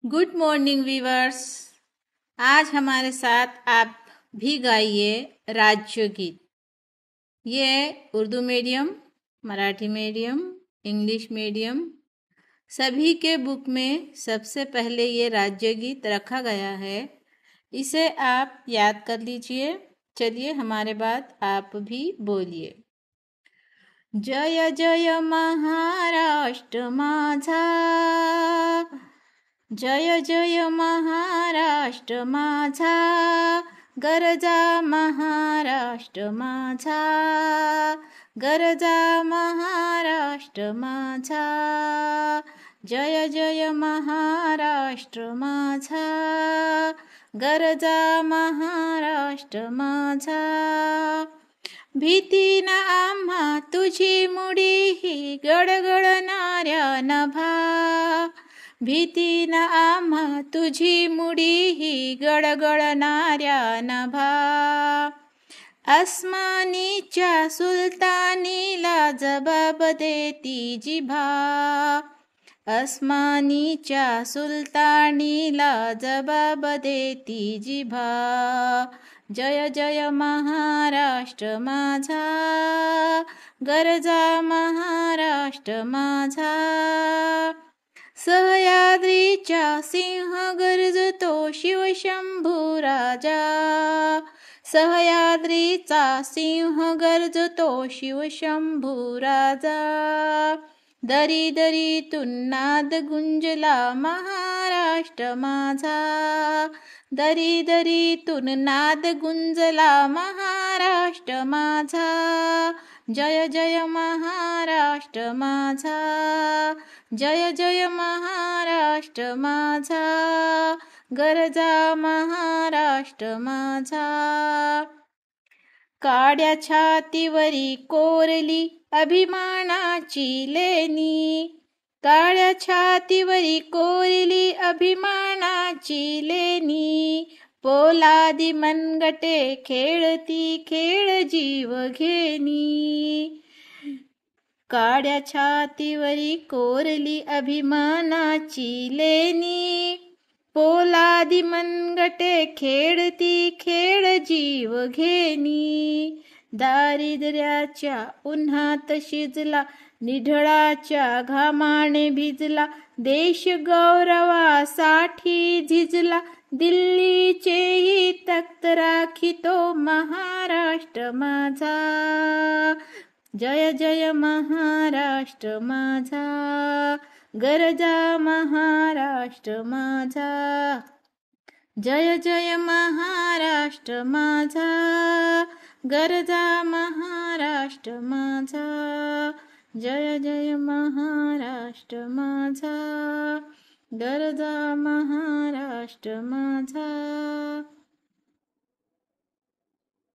Good morning viewers. आज हमारे साथ आप भी गाइए राज्य गीत। ये Urdu medium, Marathi medium, English medium सभी के बुक में सबसे पहले ये राज्य गीत रखा गया है। इसे आप याद कर लीजिए। चलिए हमारे बाद आप भी बोलिए। जय जय महाराष्ट्र माझा, जय जय महाराष्ट्र माझा, गरजा महाराष्ट्र माझा, गरजा महाराष्ट्र माझा, जय जय महाराष्ट्र माझा, गरजा महाराष्ट्र माझा। भीती न आम्हा तुझी मुडी ही गडगडणाऱ्या नभा, भीती न आम्हा तुझी मुडी ही गडगडणाऱ्या नभा। अस्मानीच्या सुलतानीला जबाब देती जिभा, अस्मानीच्या सुलतानीला जबाब देती जिभा। जय जय महाराष्ट्र माझा, गरजा महाराष्ट्र माझा। सह्याद्रीचा सिंह गर्जतो शिवशंभू राजा, सह्याद्रीचा सिंह गर्जतो शिवशंभू राजा। दरी दरीतून नाद गुंजला महाराष्ट्र माझा, दरी दरीतून नाद गुंजला महाराष्ट्र माझा। जय जय महाराष्ट्र माझा, जय जय महाराष्ट्र माझा, गरजा महाराष्ट्र माझा। काड्या छातीवरी कोरली अभिमानाची लेणी, काळ्या छातीवरी कोरली अभिमानाची लेणी। पोलादी मनगटे खेळती खेळ जीव घेणी, काळ्या छातीवरी कोरली अभिमानाची लेणी। पोलादी मनगटे खेळती खेळ जीव घेणी। दारिद्र्याच्या उन्हात शिजला, निढळाच्या घामाने भिजला, देश गौरवासाठी झिजला, दिल्लीचेही तख्त राखितो महाराष्ट्र माझा। जय जय महाराष्ट्र माझा, गरजा महाराष्ट्र माझा। जय जय महाराष्ट्र माझा, गरजा महाराष्ट्र माझा। जय जय महाराष्ट्र माझा, गरजा महाराष्ट्र माझा।